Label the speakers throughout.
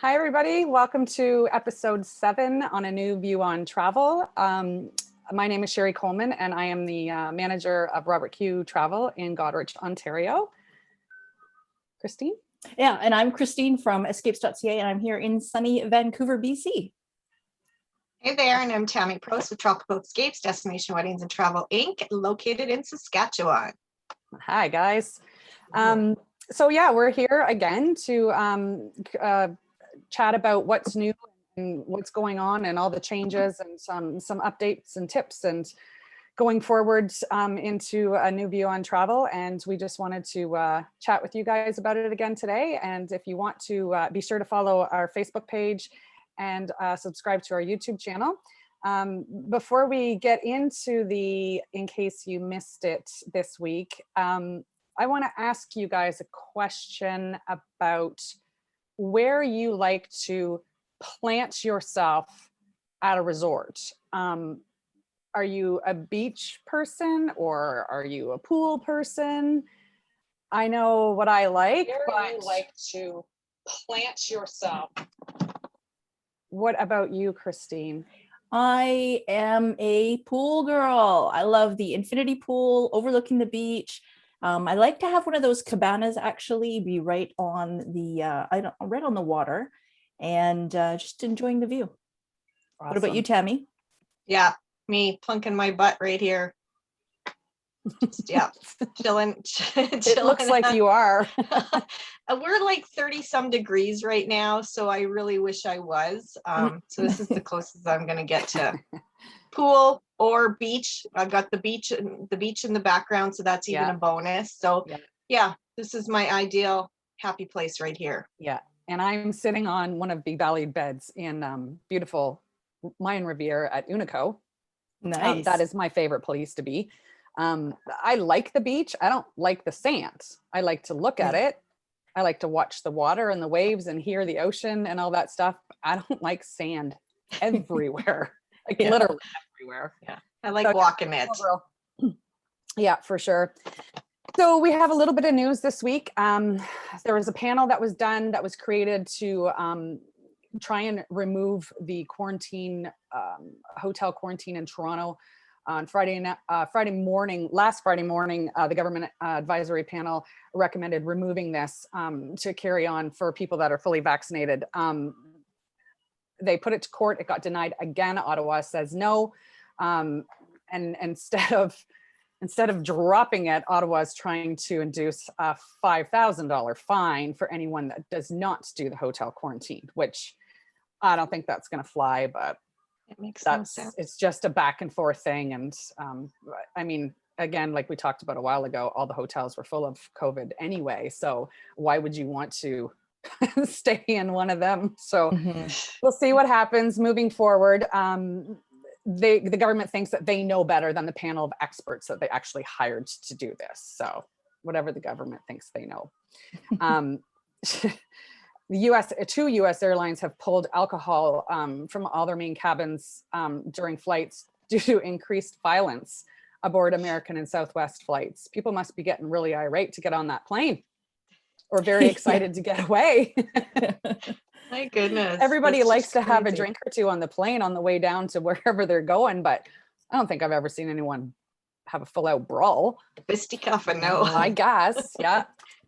Speaker 1: Hi, everybody. Welcome to episode 7 on a new view on travel. My name is Sherry Coleman, and I am the manager of Robert Q Travel in Goderich, Ontario. Christine?
Speaker 2: Yeah, and I'm Christine from 𝒂𝒅𝒂𝒒, and I'm here in sunny Vancouver, BC.
Speaker 3: Hey there, and I'm Tammy Prost with Tropical Escapes, Destination Weddings and Travel Inc., located in Saskatchewan.
Speaker 1: Hi, guys. So yeah, we're here again to chat about what's new and what's going on and all the changes and some updates and tips and going forward into a new view on travel. And we just wanted to chat with you guys about it again today. And if you want to be sure to follow our Facebook page and subscribe to our YouTube channel. Before we get into the, in case you missed it this week, I want to ask you guys a question about where you like to plant yourself at a resort. Are you a beach person or are you a pool person? I know what I like, but you like to plant yourself. What about you, Christine?
Speaker 2: I am a pool girl. I love the infinity pool overlooking the beach. I like to have one of those cabanas actually be right on the right on the water, and just enjoying the view. Awesome. What about you, Tammy?
Speaker 3: Yeah, me plunking my butt right here. Just, yeah, chilling.
Speaker 1: It looks like you are.
Speaker 3: We're like 30 some degrees right now, so I really wish I was. So this is the closest I'm going to get to pool or beach. I've got the beach in the background, so that's even a bonus. So yeah, this is my ideal happy place right here.
Speaker 1: Yeah, and I'm sitting on one of the valued beds in beautiful Mayan Riviera at 𝒂𝒄𝒂𝒑𝒆𝒔.
Speaker 2: Nice.
Speaker 1: That is my favorite place to be. I like the beach. I don't like the sand. I like to look at it. I like to watch the water and the waves and hear the ocean and all that stuff. I don't like sand everywhere, like literally everywhere.
Speaker 3: Yeah, I like walking it.
Speaker 1: Yeah, for sure. So we have a little bit of news this week. There was a panel that was done that was created to try and remove the quarantine, hotel quarantine in Toronto. On last Friday morning, the government advisory panel recommended removing this to carry on for people that are fully vaccinated. They put it to court. It got denied again. Ottawa says no. And instead of dropping it, Ottawa is trying to induce a $5,000 fine for anyone that does not do the hotel quarantine, which I don't think that's going to fly, but
Speaker 3: it makes sense.
Speaker 1: It's just a back and forth thing. And I mean, again, like we talked about a while ago, all the hotels were full of COVID anyway. So why would you want to stay in one of them? So we'll see what happens moving forward. The government thinks that they know better than the panel of experts that they actually hired to do this. So whatever the government thinks they know. Two US airlines have pulled alcohol from all their main cabins during flights due to increased violence aboard American and Southwest flights. People must be getting really irate to get on that plane, or very excited to get away.
Speaker 3: My goodness.
Speaker 1: Everybody likes to have a drink or two on the plane on the way down to wherever they're going, but I don't think I've ever seen anyone have a full out brawl.
Speaker 3: Fisticuff, no.
Speaker 1: I guess, yeah.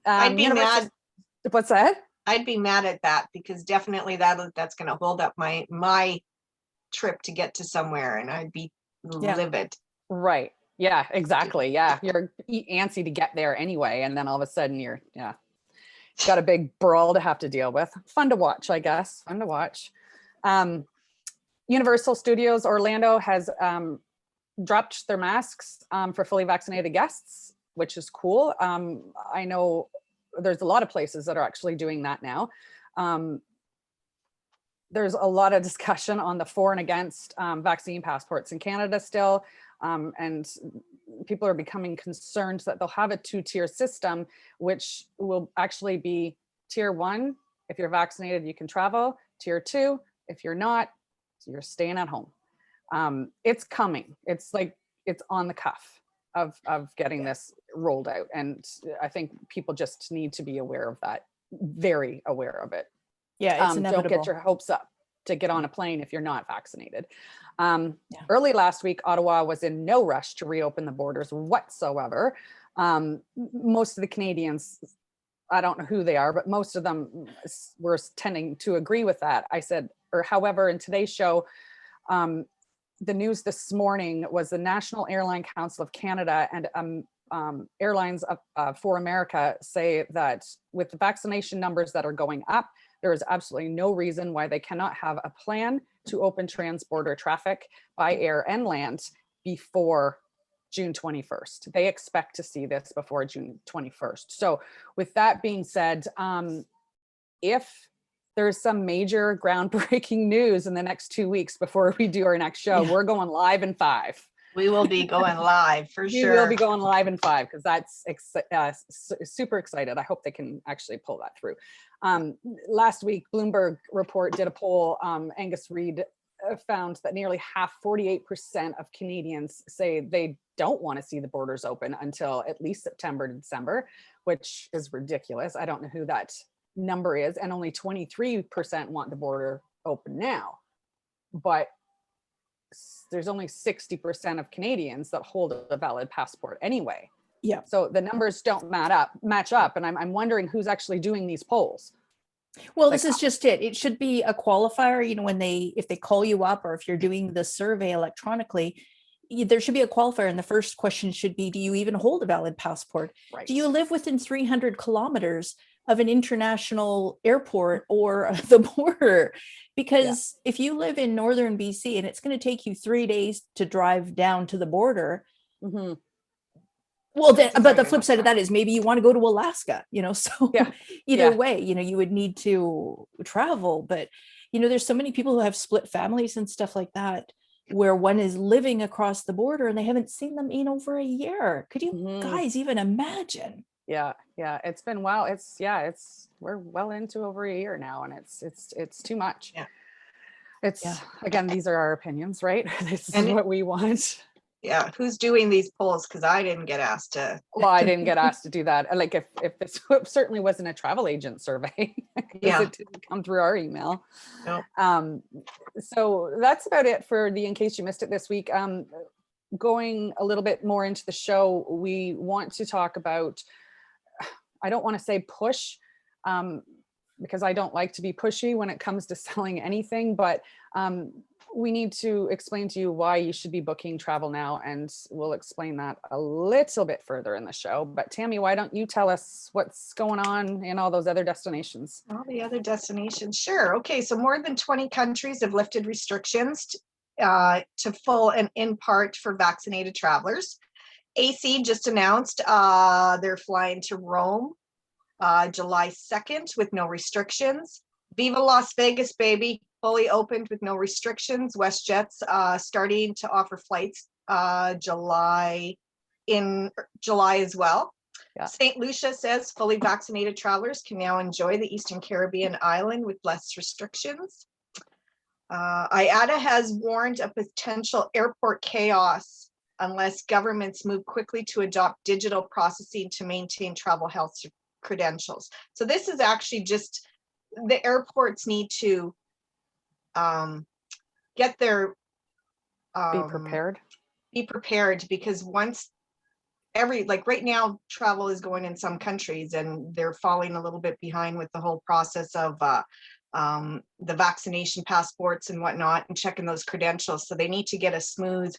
Speaker 3: I'd be mad.
Speaker 1: What's that?
Speaker 3: I'd be mad at that, because definitely that's going to hold up my trip to get to somewhere, and I'd be livid.
Speaker 1: Right. Yeah, exactly. Yeah. You're antsy to get there anyway. And then all of a sudden you're, got a big brawl to have to deal with. Fun to watch, I guess. Fun to watch. Universal Studios Orlando has dropped their masks for fully vaccinated guests, which is cool. I know there's a lot of places that are actually doing that now. There's a lot of discussion on the for and against vaccine passports in Canada still. And people are becoming concerned that they'll have a 2-tier system, which will actually be tier 1. If you're vaccinated, you can travel. Tier 2, if you're not, you're staying at home. It's coming. It's like, it's on the cuff of getting this rolled out. And I think people just need to be aware of that, very aware of it.
Speaker 2: Yeah, it's
Speaker 1: Don't get
Speaker 2: inevitable.
Speaker 1: your hopes up to get on a plane if you're not vaccinated.
Speaker 2: Yeah.
Speaker 1: Early last week, Ottawa was in no rush to reopen the borders whatsoever. Most of the Canadians, I don't know who they are, but most of them were tending to agree with that. However, in today's show, the news this morning was the National Airline Council of Canada and Airlines for America say that with the vaccination numbers that are going up, there is absolutely no reason why they cannot have a plan to open transborder traffic by air and land before June 21st. They expect to see this before June 21st. So with that being said, if there's some major groundbreaking news in the next 2 weeks before we do our next show, we're going live in 5.
Speaker 3: We will be going live for sure.
Speaker 1: We will be going live in 5 because that's super excited. I hope they can actually pull that through. Last week, Bloomberg Report did a poll. Angus Reid found that nearly 48% of Canadians say they don't want to see the borders open until at least September to December, which is ridiculous. I don't know who that number is. And only 23% want the border open now. But there's only 60% of Canadians that hold a valid passport anyway.
Speaker 2: Yeah.
Speaker 1: So the numbers don't match up. And I'm wondering who's actually doing these polls.
Speaker 2: Well, this is just it. It should be a qualifier, if they call you up or if you're doing the survey electronically, there should be a qualifier. And the first question should be, do you even hold a valid passport?
Speaker 1: Right.
Speaker 2: Do you live within 300 kilometers of an international airport or the border? Because if you live in northern BC and it's going to take you 3 days to drive down to the border, well, then, but the flip side of that is maybe you want to go to Alaska, so either way, you would need to travel. But, there's so many people who have split families and stuff like that, where one is living across the border and they haven't seen them in over a year. Could you guys even imagine?
Speaker 1: Yeah. It's been we're well into over a year now, and it's too much. Again, these are our opinions, right? This is what we want.
Speaker 3: Yeah, who's doing these polls? Because I didn't get asked to.
Speaker 1: Well, I didn't get asked to do that. Like if this certainly wasn't a travel agent survey, because it didn't come through our email.
Speaker 3: No.
Speaker 1: So that's about it for the In Case You Missed It this week. Going a little bit more into the show, we want to talk about, I don't want to say push, because I don't like to be pushy when it comes to selling anything, but we need to explain to you why you should be booking travel now, and we'll explain that a little bit further in the show. But Tammy, why don't you tell us what's going on in all those other destinations?
Speaker 3: All the other destinations, sure. Okay, so more than 20 countries have lifted restrictions to full and in part for vaccinated travelers. AC just announced they're flying to Rome July 2nd with no restrictions. Viva Las Vegas, baby. Fully opened with no restrictions. WestJet's starting to offer flights July as well. Yeah. St. Lucia says fully vaccinated travelers can now enjoy the Eastern Caribbean island with less restrictions. IATA has warned of potential airport chaos unless governments move quickly to adopt digital processing to maintain travel health credentials. So this is actually just the airports need to get their be prepared, because once right now travel is going in some countries and they're falling a little bit behind with the whole process of the vaccination passports and whatnot and checking those credentials. So they need to get a smooth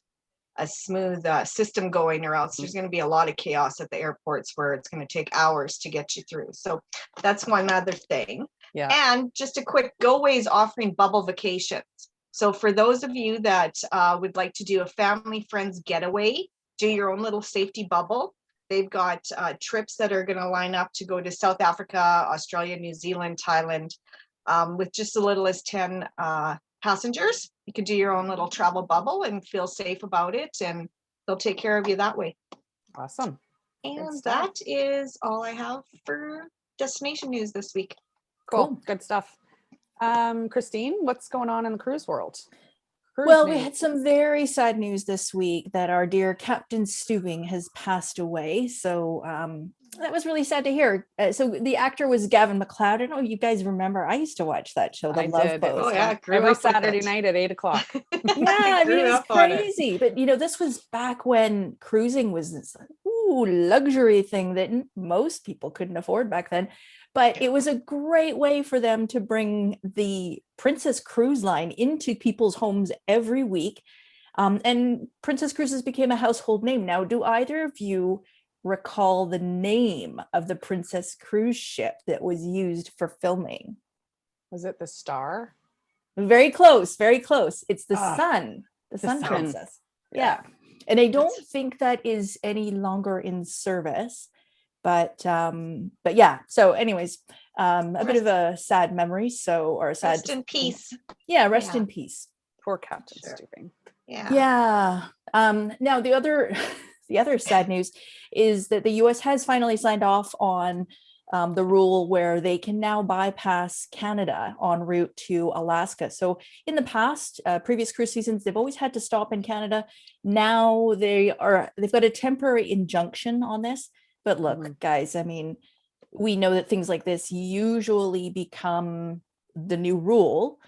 Speaker 3: system going, or else there's going to be a lot of chaos at the airports where it's going to take hours to get you through. So that's one other thing. Yeah. And just a quick, GoAway is offering bubble vacations. So for those of you that would like to do a family friends getaway, do your own little safety bubble. They've got trips that are going to line up to go to South Africa, Australia, New Zealand, Thailand, with just as little as 10 passengers. You can do your own little travel bubble and feel safe about it, and they'll take care of you that way.
Speaker 1: Awesome.
Speaker 3: And that is all I have for destination news this week.
Speaker 1: Cool. Good stuff. Christine, what's going on in the cruise world?
Speaker 2: We had some very sad news this week that our dear Captain Stubing has passed away. So That was really sad to hear. So the actor was Gavin MacLeod. I don't know if you guys remember. I used to watch that show, The
Speaker 1: I
Speaker 2: Love
Speaker 1: did. It was
Speaker 3: Oh,
Speaker 2: Boat.
Speaker 3: yeah,
Speaker 1: fun.
Speaker 3: grew
Speaker 1: Every
Speaker 3: up with
Speaker 1: Saturday
Speaker 3: it.
Speaker 1: night at 8 o'clock.
Speaker 2: Yeah, I mean,
Speaker 3: Grew
Speaker 2: it was
Speaker 3: up on it.
Speaker 2: crazy. But, you know, this was back when cruising was this luxury thing that most people couldn't afford back then. But it was a great way for them to bring the Princess Cruise Line into people's homes every week. And Princess Cruises became a household name. Now, do either of you recall the name of the Princess cruise ship that was used for filming?
Speaker 1: Was it the Star?
Speaker 2: Very close, very close. It's the
Speaker 1: Ah,
Speaker 2: Sun, the Sun
Speaker 1: Sun.
Speaker 2: Princess.
Speaker 1: Yeah.
Speaker 2: Yeah. And I don't think that is any longer in service, but yeah. So anyways, a bit of a sad memory. So, or a sad,
Speaker 3: Rest in peace.
Speaker 2: yeah, rest
Speaker 3: Yeah.
Speaker 2: in peace.
Speaker 1: Poor Captain
Speaker 3: Sure.
Speaker 1: Stuping.
Speaker 3: Yeah.
Speaker 2: Yeah. Now the other the other sad news is that the US has finally signed off on the rule where they can now bypass Canada en route to Alaska. So in the past, previous cruise seasons, they've always had to stop in Canada. Now they've got a temporary injunction on this. But look, guys, I mean, we know that things like this usually become the new rule.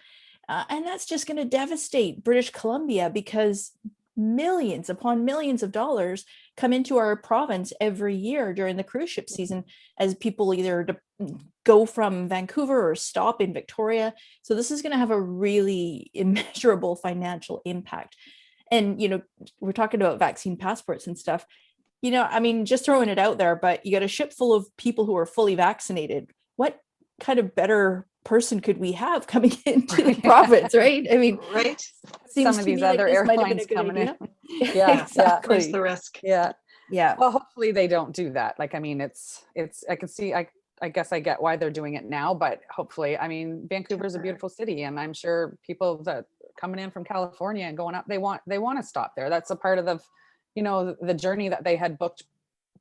Speaker 2: And that's just going to devastate British Columbia, because millions upon millions of dollars come into our province every year during the cruise ship season, as people either go from Vancouver or stop in Victoria. So this is going to have a really immeasurable financial impact. And, you know, we're talking about vaccine passports and stuff. You know, I mean, just throwing it out there, but you got a ship full of people who are fully vaccinated. What kind of better person could we have coming into the province, right? I mean,
Speaker 3: Right.
Speaker 2: seems
Speaker 1: Some of
Speaker 2: to
Speaker 1: these
Speaker 2: me like
Speaker 1: other
Speaker 2: this might have been a
Speaker 1: airlines
Speaker 2: good
Speaker 1: coming
Speaker 2: idea.
Speaker 1: in. Yeah,
Speaker 2: Exactly.
Speaker 3: Where's the risk?
Speaker 1: Yeah.
Speaker 2: Yeah.
Speaker 1: Well, hopefully they don't do that. Like, I mean, it's, I can see, I guess I get why they're doing it now, but hopefully, I mean, Vancouver is a beautiful city, and I'm sure people that coming in from California and going up, they want to stop there. That's a part of the, you know, the journey that they had booked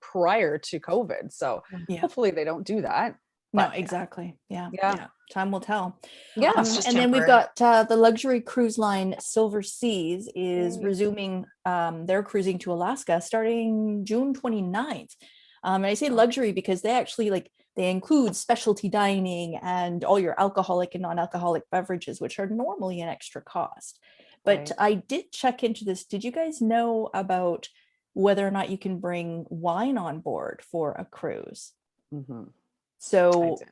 Speaker 1: prior to COVID. So
Speaker 2: Yeah.
Speaker 1: hopefully they don't do that.
Speaker 2: No,
Speaker 1: But,
Speaker 2: exactly. Yeah.
Speaker 1: Yeah.
Speaker 2: Yeah. Time will tell.
Speaker 1: Yeah.
Speaker 3: It's just
Speaker 2: And then we've
Speaker 3: temporary.
Speaker 2: got the luxury cruise line Silver Seas is
Speaker 1: Yay.
Speaker 2: resuming their cruising to Alaska starting June 29th. And I say luxury because they actually they include specialty dining and all your alcoholic and non-alcoholic beverages, which are normally an extra cost. But
Speaker 1: Right.
Speaker 2: I did check into this. Did you guys know about whether or not you can bring wine on board for a cruise?
Speaker 1: Mhm. I
Speaker 2: So
Speaker 1: did.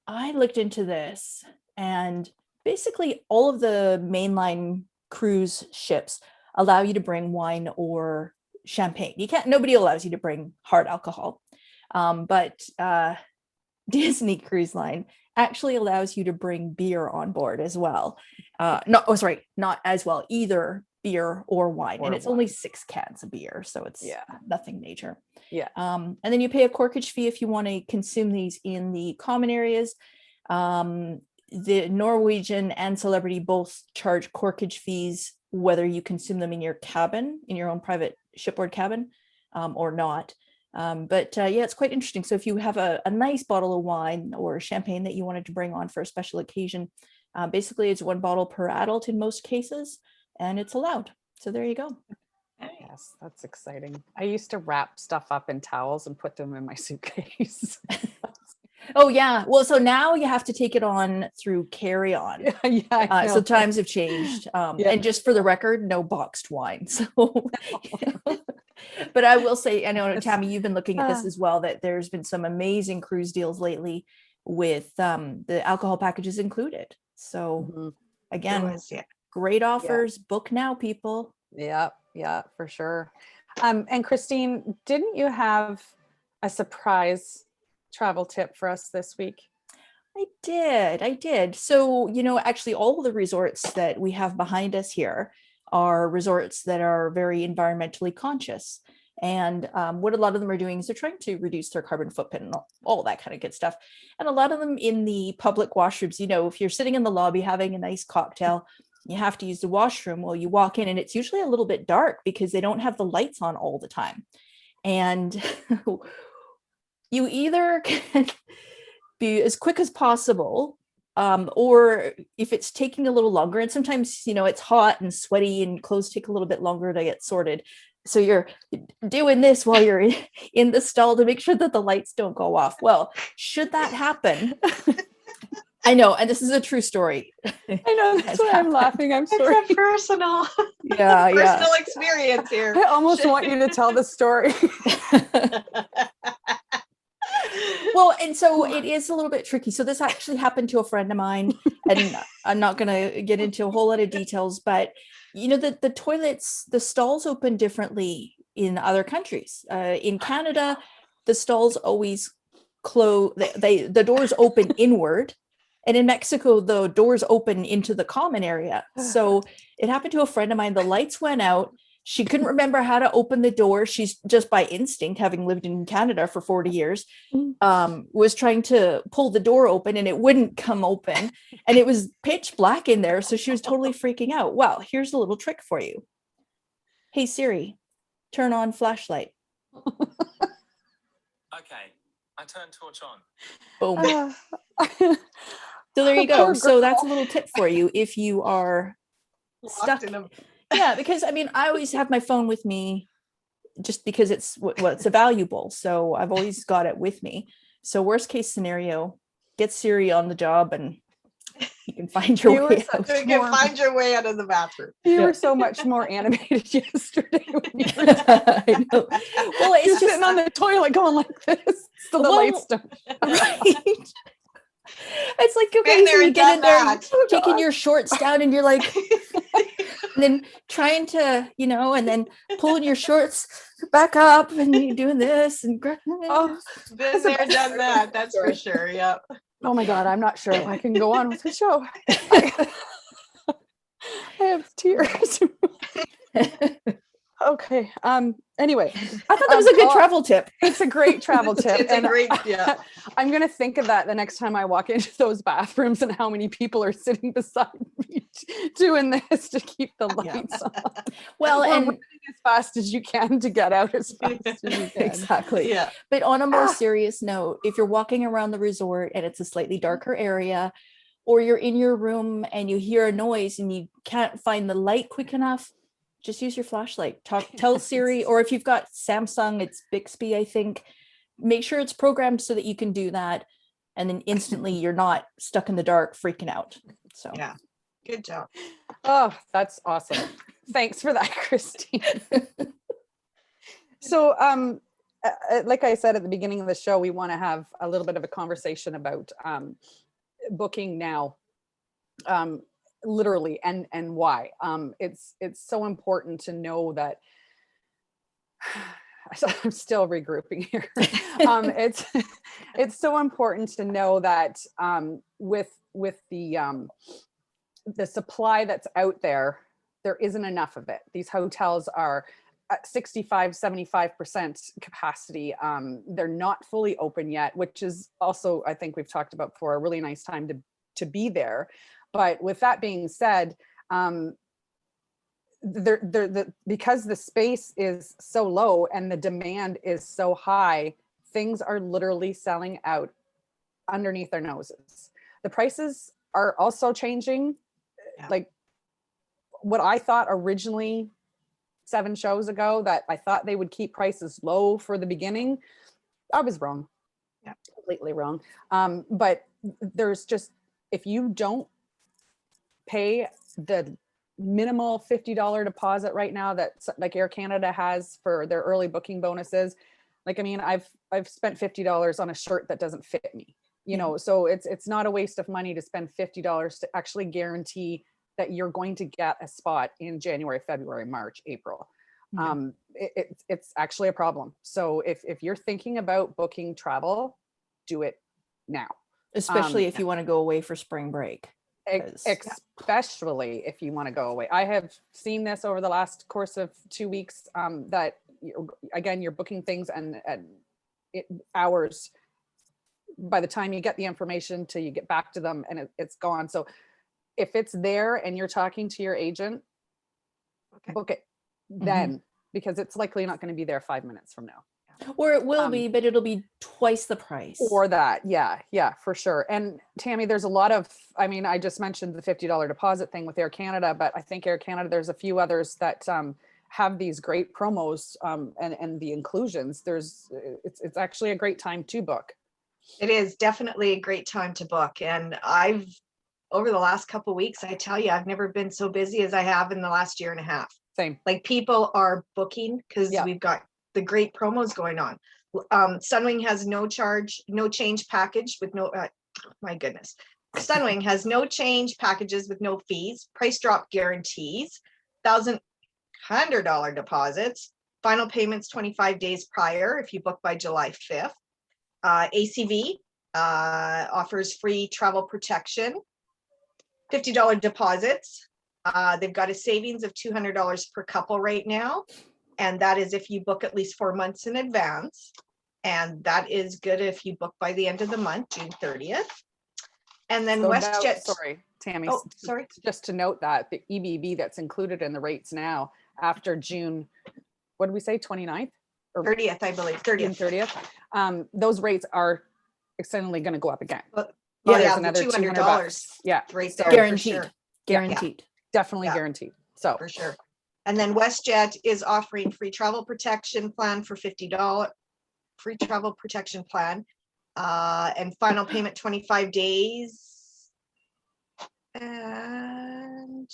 Speaker 2: I looked into this, and basically all of the mainline cruise ships allow you to bring wine or champagne. Nobody allows you to bring hard alcohol. But Disney Cruise Line actually allows you to bring beer on board as well. Not as well, either beer or wine.
Speaker 1: Or
Speaker 2: and it's only
Speaker 1: wine.
Speaker 2: 6 cans of beer, so it's
Speaker 1: Yeah.
Speaker 2: nothing major.
Speaker 1: Yeah.
Speaker 2: And then you pay a corkage fee if you want to consume these in the common areas. The Norwegian and Celebrity both charge corkage fees, whether you consume them in your cabin, in your own private shipboard cabin, or not. But yeah, it's quite interesting. So if you have a nice bottle of wine or champagne that you wanted to bring on for a special occasion, basically it's 1 bottle per adult in most cases, and it's allowed. So there you go.
Speaker 1: Yes, that's exciting. I used to wrap stuff up in towels and put them in my suitcase.
Speaker 2: Oh yeah. Well, so now you have to take it on through carry-on.
Speaker 1: Yeah, I
Speaker 2: So
Speaker 1: know.
Speaker 2: times have changed.
Speaker 1: Yeah.
Speaker 2: And just for the record, no boxed wine. So, but I will say, I know, Tammy, you've been looking at this as well, that there's been some amazing cruise deals lately with the alcohol packages included. So
Speaker 1: Mhm.
Speaker 2: again,
Speaker 3: Yeah.
Speaker 2: great offers. Book now, people.
Speaker 1: Yeah, for sure. And Christine, didn't you have a surprise travel tip for us this week?
Speaker 2: I did. So, you know, actually all the resorts that we have behind us here are resorts that are very environmentally conscious. And what a lot of them are doing is they're trying to reduce their carbon footprint and all that kind of good stuff. And a lot of them in the public washrooms, you know, if you're sitting in the lobby having a nice cocktail, you have to use the washroom. Well, you walk in and it's usually a little bit dark because they don't have the lights on all the time. And you either can be as quick as possible, or if it's taking a little longer, and sometimes, you know, it's hot and sweaty and clothes take a little bit longer to get sorted, So you're doing this while you're in the stall to make sure that the lights don't go off. Well, should that happen, I know, and this is a true story.
Speaker 1: I know, that's why I'm laughing. I'm sorry.
Speaker 3: It's a personal,
Speaker 2: Yeah,
Speaker 3: personal experience here.
Speaker 1: I almost want you to tell the story.
Speaker 2: Well, and so it is a little bit tricky. So this actually happened to a friend of mine, and I'm not going to get into a whole lot of details, but you know, the toilets, the stalls open differently in other countries. In Canada, the stalls always close, the doors open inward. And in Mexico, the doors open into the common area. So it happened to a friend of mine. The lights went out. She couldn't remember how to open the door. She's just by instinct, having lived in Canada for 40 years, was trying to pull the door open and it wouldn't come open. And it was pitch black in there. So she was totally freaking out. Well, here's a little trick for you. Hey, Siri, turn on flashlight.
Speaker 4: Okay, I turn torch on.
Speaker 2: Boom. So there you go. So that's a little tip for you if you are stuck. Yeah, because I mean, I always have my phone with me just because it's what's valuable. So I've always got it with me. So worst case scenario, get Siri on the job and you can find your way out.
Speaker 3: You can find your way out of the bathroom.
Speaker 1: You were so much more animated yesterday. When you were
Speaker 2: I know. Well, it's just
Speaker 1: sitting on the toilet going like this, so the lights don't.
Speaker 2: Right. It's like, okay,
Speaker 3: Been
Speaker 2: so
Speaker 3: there
Speaker 2: you
Speaker 3: and
Speaker 2: get in
Speaker 3: done
Speaker 2: there,
Speaker 3: that.
Speaker 2: taking your shorts down, and you're like, and then trying to, you know, and then pulling your shorts back up, and you're doing this, and
Speaker 1: Oh,
Speaker 3: Been there, done that. That's for sure. Yep.
Speaker 1: oh my God, I'm not sure if I can go on with the show. I have tears. Okay. Anyway,
Speaker 2: I thought that was a good travel tip.
Speaker 1: it's a great travel tip.
Speaker 3: It's a great, yeah.
Speaker 1: I'm going to think of that the next time I walk into those bathrooms and how many people are sitting beside me doing this to keep the lights on.
Speaker 2: Well,
Speaker 1: Or
Speaker 2: and
Speaker 1: running as fast as you can to get out as fast as you can.
Speaker 2: exactly.
Speaker 3: Yeah.
Speaker 2: But on a more serious note, if you're walking around the resort and it's a slightly darker area, or you're in your room and you hear a noise and you can't find the light quick enough, just use your flashlight. Tell Siri, or if you've got Samsung, it's Bixby, I think. Make sure it's programmed so that you can do that, and then instantly you're not stuck in the dark freaking out. So
Speaker 3: Yeah. Good job.
Speaker 1: Oh, that's awesome. Thanks for that, Christine. So, like I said at the beginning of the show, we want to have a little bit of a conversation about booking now. Literally, and why. It's so important to know that. I'm still regrouping here. It's so important to know that with the supply that's out there, there isn't enough of it. These hotels are at 65-75% capacity. They're not fully open yet, which is also, I think we've talked about before, a really nice time to be there. But with that being said, because the space is so low and the demand is so high, things are literally selling out underneath their noses. The prices are also changing.
Speaker 3: Yeah.
Speaker 1: Like what I thought originally 7 shows ago, that I thought they would keep prices low for the beginning, I was wrong.
Speaker 3: Yeah.
Speaker 1: Completely wrong. But there's just, if you don't pay the minimal $50 deposit right now that like Air Canada has for their early booking bonuses, like, I mean, I've spent $50 on a shirt that doesn't fit me, you know, so it's not a waste of money to spend $50 to actually guarantee that you're going to get a spot in January, February, March, April. It's actually a problem. So if you're thinking about booking travel, do it now.
Speaker 2: especially if you want to go away for spring break.
Speaker 1: Especially if you want to go away. I have seen this over the last course of 2 weeks, that again, you're booking things and hours by the time you get the information till you get back to them, and it's gone. So if it's there and you're talking to your agent, book it then, because it's likely not going to be there 5 minutes from now.
Speaker 2: Or it will be, but it'll be twice the price.
Speaker 1: Or that. Yeah, for sure. And Tammy, there's a lot of, I mean, I just mentioned the $50 deposit thing with Air Canada, but I think Air Canada, there's a few others that have these great promos and the inclusions, it's actually a great time to book.
Speaker 3: It is definitely a great time to book. And over the last couple of weeks, I tell you, I've never been so busy as I have in the last year and a half.
Speaker 1: Same.
Speaker 3: Like people are booking because we've got the great promos going on. Sunwing has no change package with no, my goodness. Sunwing has no change packages with no fees, price drop guarantees, $1,100 deposits, final payments 25 days prior if you book by July 5th. ACV offers free travel protection, $50 deposits. They've got a savings of $200 per couple right now. And that is if you book at least 4 months in advance. And that is good if you book by the end of the month, June 30th. And then
Speaker 1: So
Speaker 3: WestJet.
Speaker 1: sorry, Tammy.
Speaker 3: Oh, sorry.
Speaker 1: Just to note that the EBB that's included in the rates now after June, what did we say, 29th? Or
Speaker 3: 30th, I believe,
Speaker 1: June
Speaker 3: 30th.
Speaker 1: 30th. Those rates are extendedly going to go up again.
Speaker 3: Well,
Speaker 1: There's
Speaker 3: yeah,
Speaker 1: another
Speaker 3: the $200
Speaker 1: $200. Yeah,
Speaker 3: right
Speaker 1: so
Speaker 3: there.
Speaker 2: Guaranteed.
Speaker 3: For sure.
Speaker 2: Guaranteed.
Speaker 1: definitely
Speaker 3: Yeah.
Speaker 1: guaranteed. So
Speaker 3: For sure. And then WestJet is offering free travel protection plan for $50, free travel protection plan, and final payment 25 days. And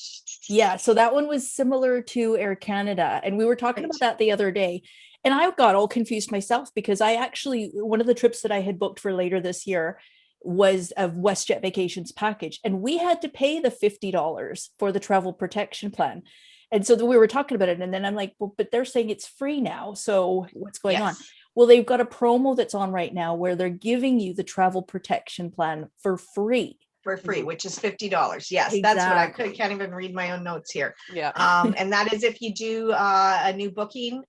Speaker 2: Yeah, so that one was similar to Air Canada, and we were talking
Speaker 3: Right.
Speaker 2: about that the other day, and I got all confused myself because I actually, one of the trips that I had booked for later this year was a WestJet vacations package, and we had to pay the $50 for the travel protection plan. And so we were talking about it, and then I'm like, well, but they're saying it's free now, so what's going on?
Speaker 3: yes.
Speaker 2: Well, they've got a promo that's on right now where they're giving you the travel protection plan for free.
Speaker 3: For free, which is $50. Yes, that's what
Speaker 2: Exactly.
Speaker 3: can't even read my own notes here.
Speaker 1: yeah,
Speaker 3: And that is if you do a new booking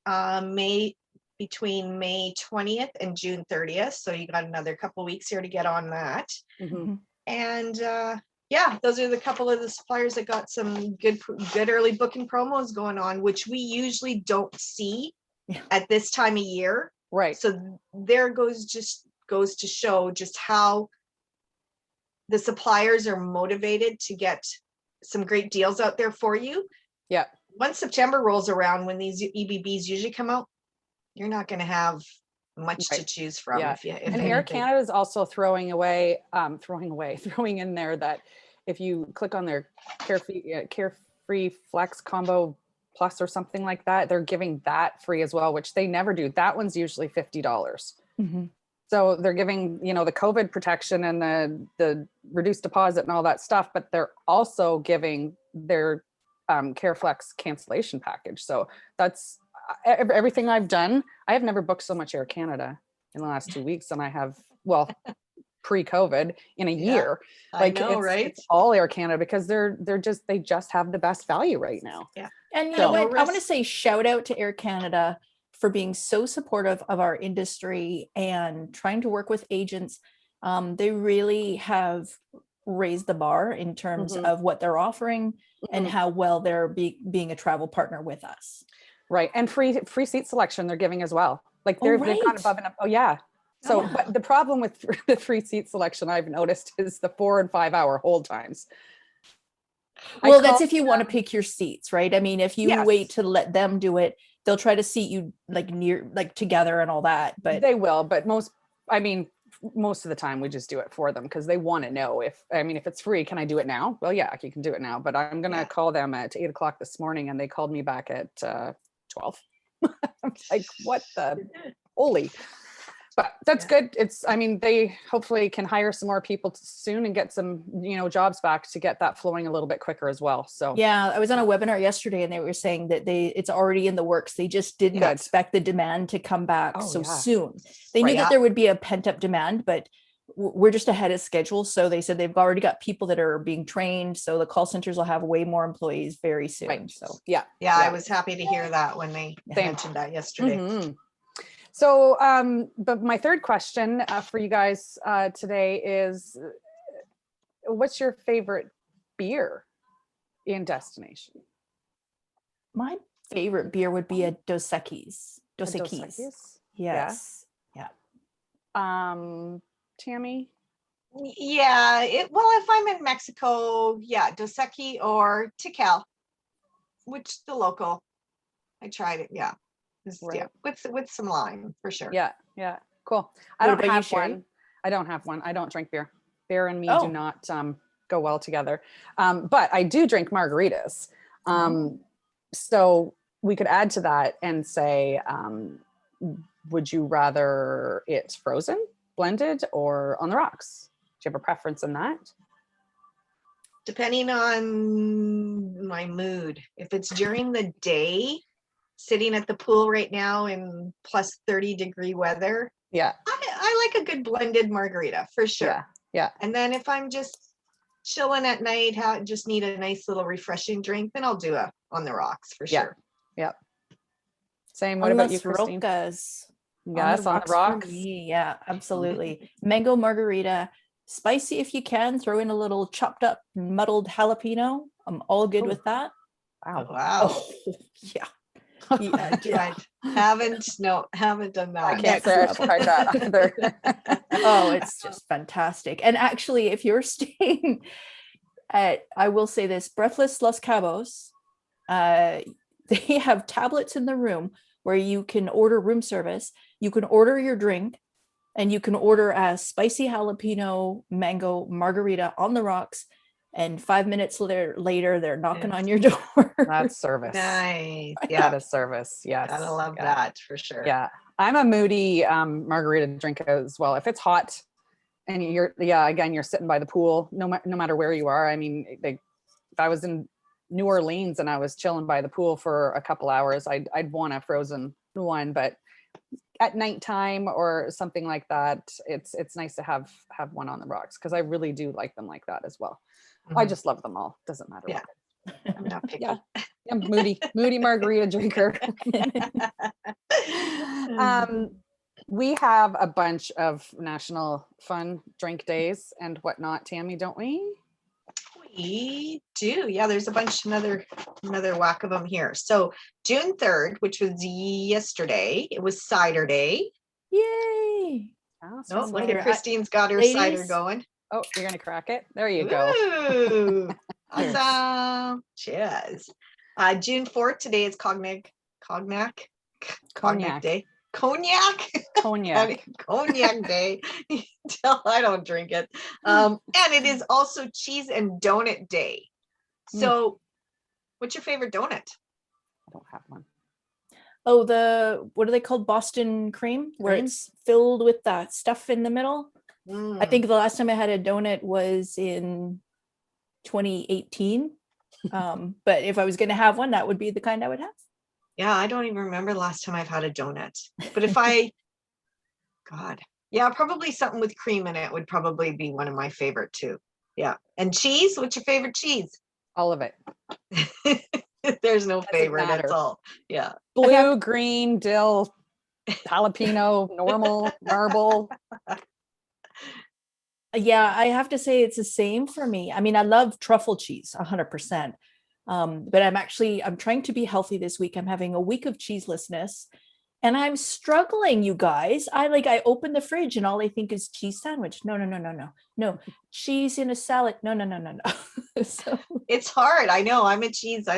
Speaker 3: between May 20th and June 30th. So you got another couple weeks here to get on that.
Speaker 1: mhm.
Speaker 3: And yeah, those are the couple of the suppliers that got some good early booking promos going on, which we usually don't see
Speaker 2: Yeah.
Speaker 3: at this time of year.
Speaker 1: Right.
Speaker 3: So there goes to show just how the suppliers are motivated to get some great deals out there for you.
Speaker 1: Yeah.
Speaker 3: Once September rolls around, when these EBBs usually come out, you're not going to have much to
Speaker 1: Right.
Speaker 3: choose from.
Speaker 1: Yeah.
Speaker 3: If
Speaker 1: And Air
Speaker 3: anything.
Speaker 1: Canada is also throwing in there that if you click on their Carefree Flex Combo Plus or something like that, they're giving that free as well, which they never do. That one's usually $50.
Speaker 2: Mhm.
Speaker 1: So they're giving, the COVID protection and the reduced deposit and all that stuff, but they're also giving their CareFlex cancellation package. So that's everything I've done. I have never booked so much Air Canada in the last 2 weeks than I have, well, pre-COVID in a
Speaker 3: Yeah,
Speaker 1: year.
Speaker 3: I know, right?
Speaker 1: It's all Air Canada because they just have the best value right now.
Speaker 3: Yeah.
Speaker 2: And you
Speaker 1: So-
Speaker 2: know
Speaker 3: No
Speaker 2: what? I want to
Speaker 3: risk.
Speaker 2: say shout out to Air Canada for being so supportive of our industry and trying to work with agents. They really have raised the bar in terms
Speaker 1: Mhm.
Speaker 2: of what they're offering and
Speaker 1: Mhm.
Speaker 2: how well they're being a travel partner with us.
Speaker 1: Right. And free seat selection they're giving as well. Like
Speaker 2: Oh,
Speaker 1: they've gone
Speaker 2: right.
Speaker 1: above and up. Oh yeah. So,
Speaker 2: Yeah.
Speaker 1: but the problem with the free seat selection I've noticed is the 4 and 5 hour hold times.
Speaker 2: Well, that's if you want to pick your seats, right? I mean, if you
Speaker 1: Yes.
Speaker 2: wait to let them do it, they'll try to seat you like together and all that. But
Speaker 1: They will, but most of the time we just do it for them because they want to know if it's free, can I do it now? Well, yeah, you can do it now, but I'm going to
Speaker 3: Yeah.
Speaker 1: call them at 8:00 this morning and they called me back at 12. I'm like, what the holy, but that's
Speaker 3: Yeah.
Speaker 1: good. They hopefully can hire some more people soon and get some, jobs back to get that flowing a little bit quicker as well. So
Speaker 2: yeah, I was on a webinar yesterday and they were saying that it's already in the works. They just didn't
Speaker 1: Good.
Speaker 2: expect the demand to come back
Speaker 1: Oh,
Speaker 2: so
Speaker 1: yeah.
Speaker 2: soon. They knew
Speaker 1: Right.
Speaker 2: that there would be a pent up demand, but we're just ahead of schedule. So they said they've already got people that are being trained. So the call centers will have way more employees very soon.
Speaker 1: Right.
Speaker 2: So
Speaker 1: Yeah.
Speaker 3: Yeah, I was happy to hear that when they
Speaker 1: Same.
Speaker 3: mentioned that yesterday.
Speaker 1: Mhm. So, but my third question for you guys today is, what's your favorite beer in destination?
Speaker 2: my favorite beer would be a Dos Equis.
Speaker 1: A
Speaker 2: Dos
Speaker 1: Dos
Speaker 2: Equis.
Speaker 1: Equis?
Speaker 2: Yes. Yeah.
Speaker 1: Tammy?
Speaker 3: Yeah, if I'm in Mexico, yeah, Dos Equis or Tikal, which the local. I tried it. Yeah. Yeah, with some lime for sure.
Speaker 1: Yeah. Cool. I
Speaker 2: What
Speaker 1: don't
Speaker 2: about you,
Speaker 1: have
Speaker 2: Sherry?
Speaker 1: one. I don't have one. I don't drink beer. Beer and me
Speaker 2: Oh.
Speaker 1: do not go well together. But I do drink margaritas. So we could add to that and say, would you rather it frozen, blended, or on the rocks? Do you have a preference in that?
Speaker 3: Depending on my mood. If it's during the day, sitting at the pool right now in plus 30-degree weather,
Speaker 1: Yeah.
Speaker 3: I like a good blended margarita for sure.
Speaker 1: Yeah.
Speaker 3: And then if I'm just chilling at night, just need a nice little refreshing drink, then I'll do a on the rocks for sure.
Speaker 1: Yep. Same. What about you,
Speaker 2: Las
Speaker 1: Christine?
Speaker 2: Rocas.
Speaker 1: Yes, on the rocks.
Speaker 2: For me. Yeah, absolutely. Mango margarita, spicy if you can. Throw in a little chopped up muddled jalapeno. I'm all good with that.
Speaker 1: Wow.
Speaker 3: Wow.
Speaker 2: Oh, yeah.
Speaker 3: I haven't done that.
Speaker 1: I can't say I've tried that either.
Speaker 2: Oh, it's just fantastic. And actually, if you're staying at, I will say this, Breathless Los Cabos, they have tablets in the room where you can order room service. You can order your drink, and you can order a spicy jalapeno mango margarita on the rocks. And 5 minutes later, they're knocking on your door.
Speaker 1: That's service.
Speaker 3: Nice.
Speaker 1: Yeah, that is service. Yes.
Speaker 3: Gotta love that for sure.
Speaker 1: Yeah. I'm a moody margarita drinker as well. If it's hot and you're sitting by the pool, no matter where you are. I mean, if I was in New Orleans and I was chilling by the pool for a couple hours, I'd want a frozen one, but at nighttime or something like that, it's nice to have one on the rocks, because I really do like them like that as well. I just love them all. Doesn't matter.
Speaker 3: Yeah.
Speaker 1: What.
Speaker 3: I'm not picky.
Speaker 1: Yeah. I'm moody margarita drinker. We have a bunch of national fun drink days and whatnot, Tammy, don't we?
Speaker 3: We do. Yeah, there's a bunch, another whack of them here. So June 3rd, which was yesterday, it was cider day.
Speaker 2: Yay.
Speaker 1: Oh,
Speaker 3: Oh, look
Speaker 2: cider.
Speaker 3: at Christine's got her cider
Speaker 2: Ladies.
Speaker 3: going.
Speaker 1: Oh, you're gonna crack it. There you go.
Speaker 3: Ooh, awesome. Cheers. June 4th, today is cognac day. Cognac day. Tell I don't drink it. And it is also cheese and donut day. So what's your favorite donut?
Speaker 1: I don't have one.
Speaker 2: Oh, what are they called? Boston cream, where it's filled with that stuff in the middle. I think the last time I had a donut was in 2018. But if I was going to have one, that would be the kind I would have.
Speaker 3: Yeah, I don't even remember the last time I've had a donut. But if probably something with cream in it would probably be one of my favorite too. Yeah. And cheese, what's your favorite cheese?
Speaker 1: All of it.
Speaker 3: There's no
Speaker 1: Doesn't
Speaker 3: favorite.
Speaker 1: matter.
Speaker 3: That's all. Yeah.
Speaker 1: Blue, green, dill, jalapeno, normal, marble.
Speaker 2: Yeah, I have to say it's the same for me. I mean, I love truffle cheese 100%. But I'm trying to be healthy this week. I'm having a week of cheeselessness and I'm struggling, you guys. I open the fridge and all I think is cheese sandwich. No. Cheese in a salad. No. So
Speaker 3: it's hard. I know. I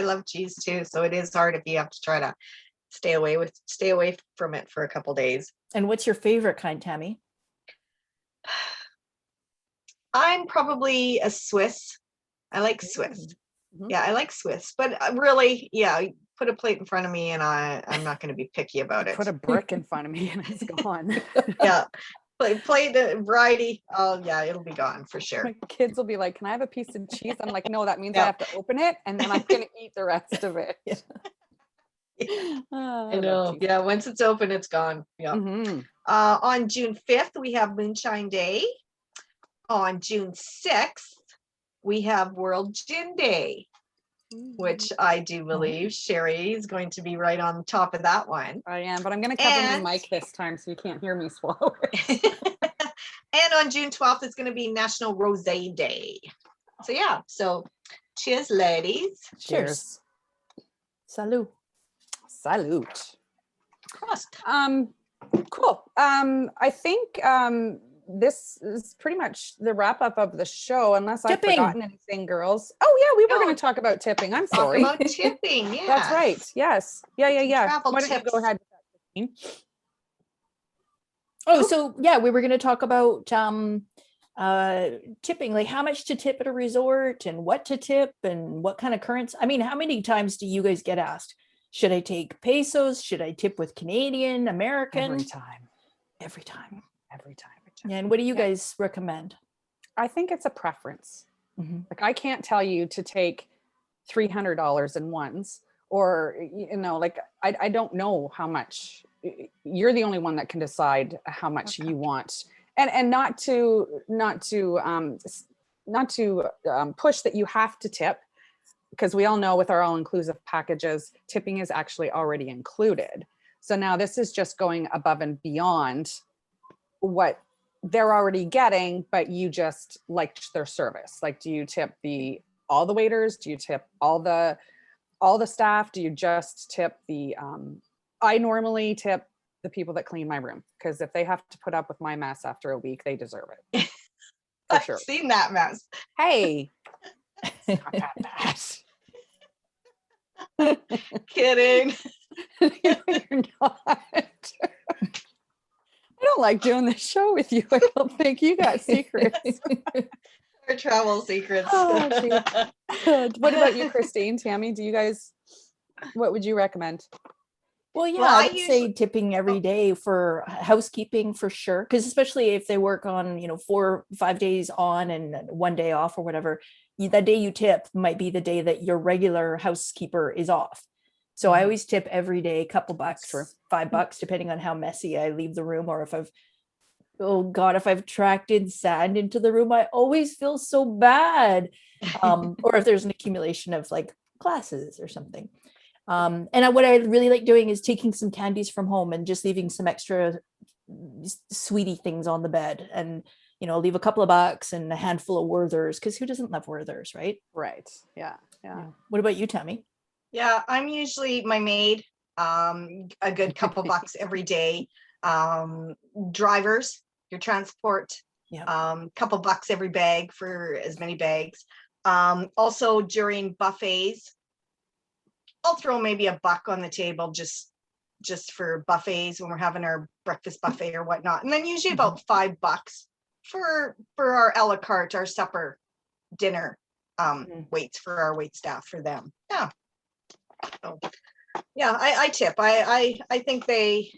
Speaker 3: love cheese too. So it is hard if you have to try to stay away from it for a couple days.
Speaker 2: And what's your favorite kind, Tammy?
Speaker 3: I'm probably a Swiss. I like Swiss. Yeah, I like Swiss, but really, put a plate in front of me and I'm not going to be picky about it.
Speaker 1: Put a brick in front of me and it's gone.
Speaker 3: Yeah. Play the variety. Oh yeah, it'll be gone for sure.
Speaker 1: My kids will be like, "Can I have a piece of cheese?" I'm like, "No, that means I have to open it and then I'm going to eat the rest of it."
Speaker 3: I know. Yeah, once it's open, it's gone. Yeah. On June 5th, we have Moonshine Day. On June 6th, we have World Gin Day, which I do believe Sherry is going to be right on top of that one.
Speaker 1: I am, but I'm going to cover my mic this time so you can't hear me swallow it.
Speaker 3: And on June 12th, it's going to be National Rosé Day. So yeah, cheers, ladies.
Speaker 1: Cheers.
Speaker 2: Salut.
Speaker 1: Salute.
Speaker 3: Prost.
Speaker 1: Cool. I think this is pretty much the wrap up of the show, unless I've
Speaker 2: Tipping.
Speaker 1: forgotten anything, girls. Oh yeah, we were
Speaker 3: No.
Speaker 1: going to talk about tipping. I'm
Speaker 3: Talk
Speaker 1: sorry.
Speaker 3: about tipping. Yeah.
Speaker 1: That's right. Yes. Yeah.
Speaker 3: Travel
Speaker 1: Why don't you
Speaker 3: tips.
Speaker 1: go ahead? Christine?
Speaker 2: Oh, so yeah, we were going to talk about tipping, like how much to tip at a resort and what to tip and what kind of currency. I mean, how many times do you guys get asked, should I take pesos? Should I tip with Canadian, American?
Speaker 1: Every time.
Speaker 2: Every time.
Speaker 1: And
Speaker 2: what do you guys recommend?
Speaker 1: I think it's a preference.
Speaker 2: Mhm.
Speaker 1: Like I can't tell you to take $300 in ones, or like I don't know how much. You're the only one that can decide how much you want, and not to push that you have to tip, because we all know with our all-inclusive packages, tipping is actually already included. So now this is just going above and beyond what they're already getting, but you just liked their service. Like, do you tip all the waiters? Do you tip all the staff? Do you just tip I normally tip the people that clean my room, because if they have to put up with my mess after a week, they deserve it. For
Speaker 3: I've
Speaker 1: sure.
Speaker 3: seen that mess.
Speaker 1: Hey, it's not that bad.
Speaker 3: Kidding.
Speaker 1: You're not. I don't like doing this show with you. I don't think you got secrets.
Speaker 3: Our travel secrets.
Speaker 1: Oh, what about you, Christine, Tammy? What would you recommend?
Speaker 2: Well, yeah,
Speaker 3: Well,
Speaker 2: I
Speaker 3: I
Speaker 2: would say tipping every day for housekeeping for sure. Because especially if they work on, 4 or 5 days on and 1 day off or whatever, that day you tip might be the day that your regular housekeeper is off. So I always tip every day, a couple bucks,
Speaker 1: true.
Speaker 2: $5, depending on how messy I leave the room, or if I've tracked in sand into the room, I always feel so bad. Or if there's an accumulation of like glasses or something. What I really like doing is taking some candies from home and just leaving some extra sweetie things on the bed, and leave a couple of bucks and a handful of Werthers, because who doesn't love Werthers, right?
Speaker 1: Right. Yeah.
Speaker 2: What about you, Tammy?
Speaker 3: Yeah, I'm usually my maid, a good couple bucks every day. Drivers, your transport, couple bucks every bag for as many bags. Also during buffets, I'll throw maybe a buck on the table just for buffets when we're having our breakfast buffet or whatnot. And then usually about $5 for our a la carte, our supper, dinner, waits for our wait staff for them. Yeah. So, yeah, I tip. I think they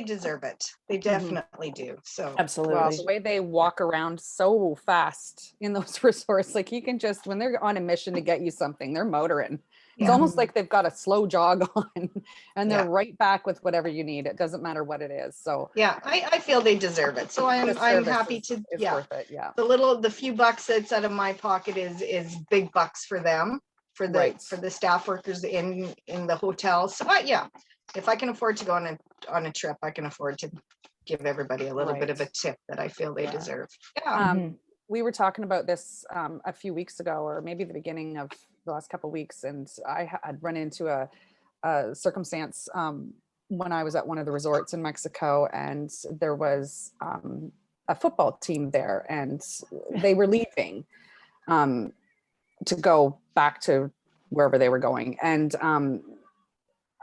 Speaker 3: deserve it. They definitely do. So
Speaker 2: Absolutely.
Speaker 1: Well, the way they walk around so fast in those resorts, like you can just, when they're on a mission to get you something, they're motoring. It's almost like they've got a slow jog on, and they're right back with whatever you need. It doesn't matter what it is. So
Speaker 3: yeah, I feel they deserve it. So I'm happy to
Speaker 1: worth it. Yeah.
Speaker 3: The few bucks that's out of my pocket is big bucks for them, for the staff workers in the hotel. So if I can afford to go on a trip, I can afford to give everybody a little bit of a tip that I feel they deserve. Yeah.
Speaker 1: We were talking about this a few weeks ago, or maybe the beginning of the last couple of weeks, and I had run into a circumstance when I was at one of the resorts in Mexico, and there was a football team there, and they were leaving to go back to wherever they were going, and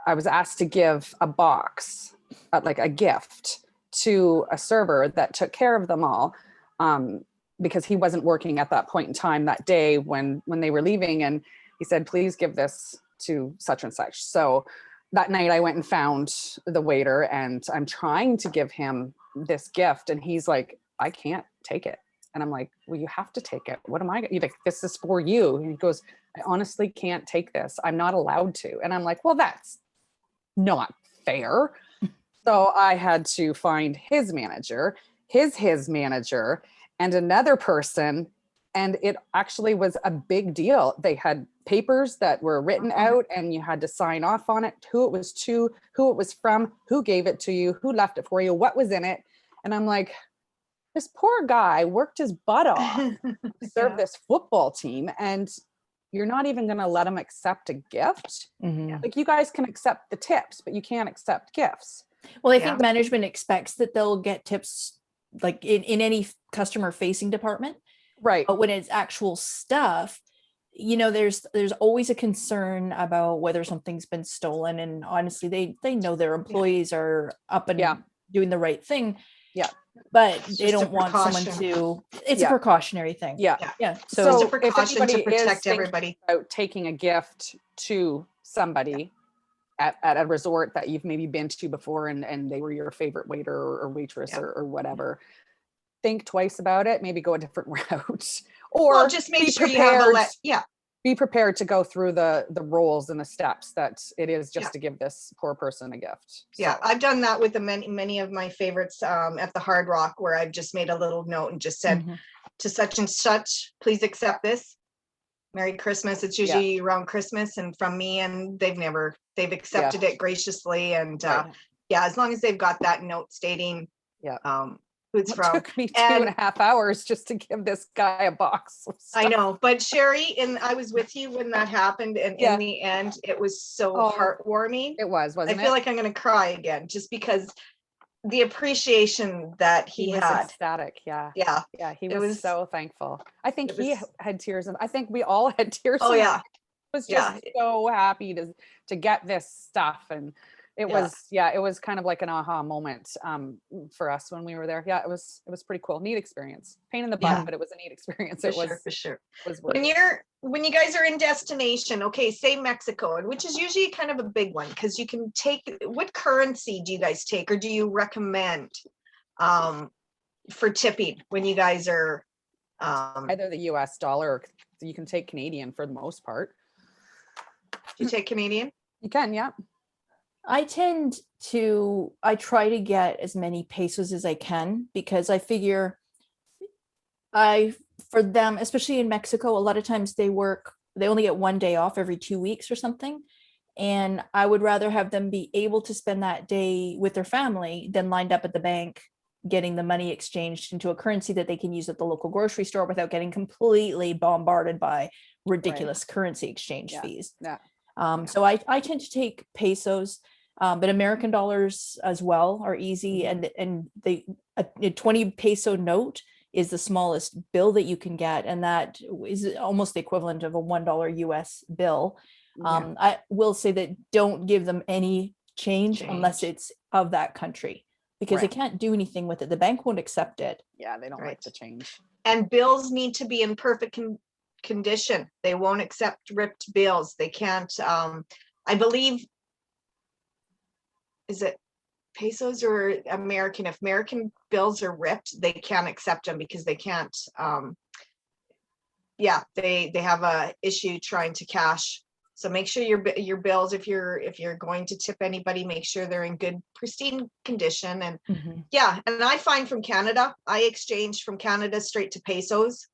Speaker 1: I was asked to give a box, like a gift, to a server that took care of them all, because he wasn't working at that point in time that day when they were leaving. And he said, please give this to such and such. So that night I went and found the waiter, and I'm trying to give him this gift, and he's like, I can't take it. And I'm like, well, you have to take it. What am I? You're like, this is for you. And he goes, I honestly can't take this. I'm not allowed to. And I'm like, well, that's not fair. So I had to find his manager, his manager, and another person. And it actually was a big deal. They had papers that were written out, and you had to sign off on it, who it was to, who it was from, who gave it to you, who left it for you, what was in it. And I'm like, this poor guy worked his butt off to serve this football team, and you're not even going to let him accept a gift. Like, you guys can accept the tips, but you can't accept gifts.
Speaker 2: Well, I
Speaker 3: Yeah.
Speaker 2: think management expects that they'll get tips like in any customer facing department.
Speaker 1: Right.
Speaker 2: But when it's actual stuff, there's always a concern about whether something's been stolen. And honestly, they know their employees are up and doing the right thing.
Speaker 1: Yeah.
Speaker 2: But
Speaker 3: It's
Speaker 2: they
Speaker 3: just a
Speaker 2: don't want someone
Speaker 3: precaution.
Speaker 2: it's a precautionary thing.
Speaker 1: Yeah.
Speaker 2: Yeah.
Speaker 3: Just
Speaker 2: So
Speaker 3: a
Speaker 1: if
Speaker 3: precaution
Speaker 1: anybody
Speaker 3: to
Speaker 1: is
Speaker 3: protect
Speaker 1: thinking
Speaker 3: everybody.
Speaker 1: about taking a gift to somebody at a resort that you've maybe been to before and they were your favorite waiter or waitress or whatever, think twice about it, maybe go a different route. Or
Speaker 3: Well, just make
Speaker 1: be
Speaker 3: sure you have a
Speaker 1: prepared. Be prepared to go through the roles and the steps that it is just to give this poor person a gift.
Speaker 3: Yeah, I've done that with many of my favorites at the Hard Rock, where I've just made a little note and just said to such and such, please accept this. Merry Christmas. It's usually around Christmas, and from me, and they've accepted it graciously. And as long as they've got that note stating who it's from.
Speaker 1: It took me 2.5 hours just to give this guy a box of stuff.
Speaker 3: I know, but Sherry, I was with you when that happened, and in the end, it was so heartwarming.
Speaker 1: It was, wasn't it?
Speaker 3: I feel like I'm going to cry again, just because the appreciation that he
Speaker 1: was
Speaker 3: had.
Speaker 1: Ecstatic. Yeah. He was so thankful. I think he had tears. I think we all had tears.
Speaker 3: Oh yeah.
Speaker 1: Was just so happy to get this stuff, and it was kind of like an aha moment for us when we were there. It was pretty cool. Neat experience. Pain in the butt, but it was a neat experience.
Speaker 3: For sure.
Speaker 1: It was
Speaker 3: when you guys are in destination, okay, say Mexico, and which is usually kind of a big one, because you can take, what currency do you guys take, or do you recommend for tipping when you guys are
Speaker 1: either the US dollar, or you can take Canadian for the most part.
Speaker 3: Do you take Canadian?
Speaker 1: You can, yeah.
Speaker 2: I try to get as many pesos as I can, because I figure for them, especially in Mexico, a lot of times they only get 1 day off every 2 weeks or something. And I would rather have them be able to spend that day with their family than lined up at the bank, getting the money exchanged into a currency that they can use at the local grocery store without getting completely bombarded by ridiculous currency exchange fees. So I tend to take pesos, but American dollars as well are easy. And a 20 peso note is the smallest bill that you can get. And that is almost the equivalent of a $1 US bill. I will say that don't give them any change unless it's of that country, because they can't do anything with it. The bank won't accept it.
Speaker 1: Yeah, they don't like the change.
Speaker 3: And bills need to be in perfect condition. They won't accept ripped bills. They can't, I believe, is it pesos or American? If American bills are ripped, they can't accept them, because they can't, they have a issue trying to cash. So make sure your bills, if you're going to tip anybody, make sure they're in good, pristine condition. And and I find from Canada, I exchange from Canada straight to pesos.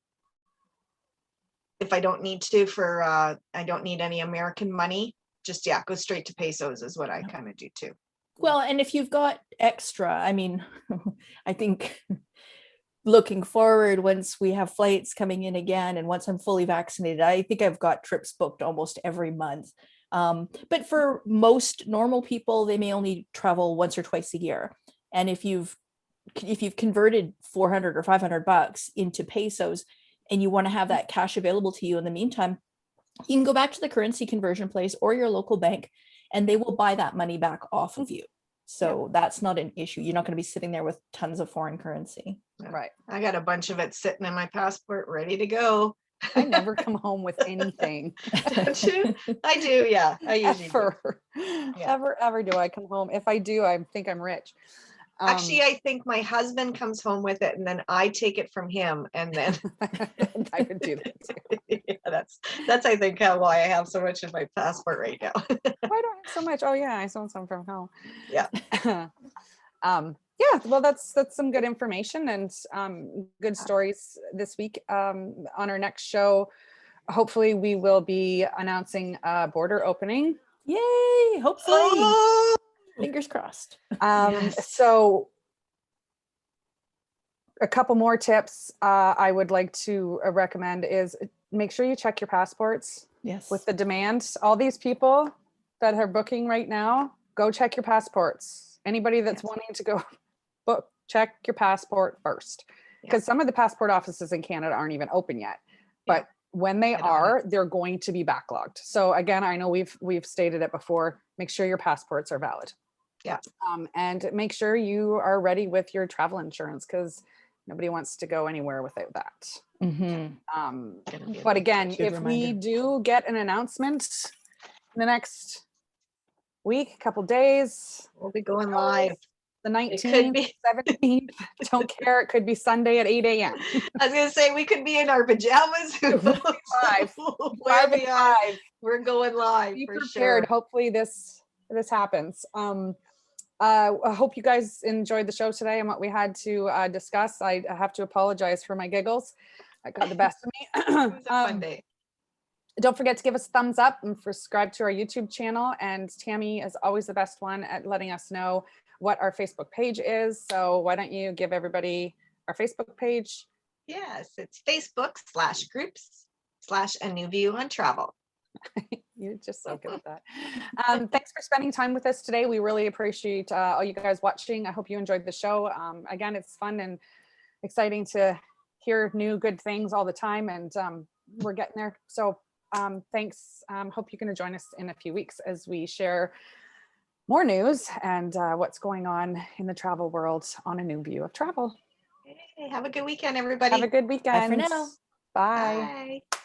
Speaker 3: If I don't need to I don't need any American money, just go straight to pesos is what I kind of do too.
Speaker 2: Well, and if you've got extra, I mean, I think looking forward, once we have flights coming in again, and once I'm fully vaccinated, I think I've got trips booked almost every month. But for most normal people, they may only travel once or twice a year. And if you've converted 400 or 500 bucks into pesos, and you want to have that cash available to you in the meantime, you can go back to the currency conversion place or your local bank, and they will buy that money back off of you. So that's not an issue. You're not going to be sitting there with tons of foreign currency.
Speaker 1: Right.
Speaker 3: I got a bunch of it sitting in my passport ready to go.
Speaker 1: I never come home with anything.
Speaker 3: Don't you? I do. Yeah. I usually
Speaker 1: ever do I come home. If I do, I think I'm rich.
Speaker 3: Actually, I think my husband comes home with it, and then I take it from him, and then
Speaker 1: I would do that too.
Speaker 3: That's I think why I have so much in my passport right now.
Speaker 1: Why do I have so much? Oh yeah, I sold some from home.
Speaker 3: Yeah.
Speaker 1: Well, that's some good information and good stories this week. On our next show, hopefully we will be announcing a border opening.
Speaker 2: Yay! Hopefully. Fingers crossed.
Speaker 1: So a couple more tips I would like to recommend is make sure you check your passports.
Speaker 2: Yes.
Speaker 1: With the demand, all these people that are booking right now, go check your passports. Anybody that's
Speaker 3: Yes.
Speaker 1: wanting to go book, check your passport first, because some of the passport offices in Canada aren't even open yet. But when they
Speaker 3: Get on
Speaker 1: are, they're going to be backlogged. So again, I know we've stated it before, make sure your passports are valid.
Speaker 3: Yeah.
Speaker 1: And make sure you are ready with your travel insurance, because nobody wants to go anywhere without that.
Speaker 2: Mhm.
Speaker 3: Gonna be a
Speaker 1: But
Speaker 3: big
Speaker 1: again,
Speaker 2: Good
Speaker 1: if we
Speaker 2: reminder.
Speaker 1: do get an announcement in the next week, couple days,
Speaker 3: We'll be going live.
Speaker 1: the
Speaker 3: It could
Speaker 1: 19th,
Speaker 3: be.
Speaker 1: 17th, don't care. It could be Sunday at 8 a.m.
Speaker 3: I was gonna say we could be in our pajamas. Who knows?
Speaker 1: Five.
Speaker 3: Where
Speaker 1: 5
Speaker 3: we
Speaker 1: and
Speaker 3: are,
Speaker 1: 5.
Speaker 3: we're going live
Speaker 1: Be
Speaker 3: for
Speaker 1: prepared.
Speaker 3: sure.
Speaker 1: Hopefully this happens. I hope you guys enjoyed the show today and what we had to discuss. I have to apologize for my giggles. That got the best of me.
Speaker 3: It was a fun day.
Speaker 1: Don't forget to give us a thumbs up and subscribe to our YouTube channel. And Tammy is always the best one at letting us know what our Facebook page is. So why don't you give everybody our Facebook page?
Speaker 3: Yes, it's Facebook/groups/A New View on Travel.
Speaker 1: You're just so good at that. Thanks for spending time with us today. We really appreciate all you guys watching. I hope you enjoyed the show. Again, it's fun and exciting to hear new good things all the time, and we're getting there. So thanks. Hope you can join us in a few weeks as we share more news and what's going on in the travel world on A New View of Travel.
Speaker 3: Hey, have a good weekend, everybody.
Speaker 1: Have a good weekend.
Speaker 2: Bye for now.
Speaker 1: Bye.
Speaker 3: Bye.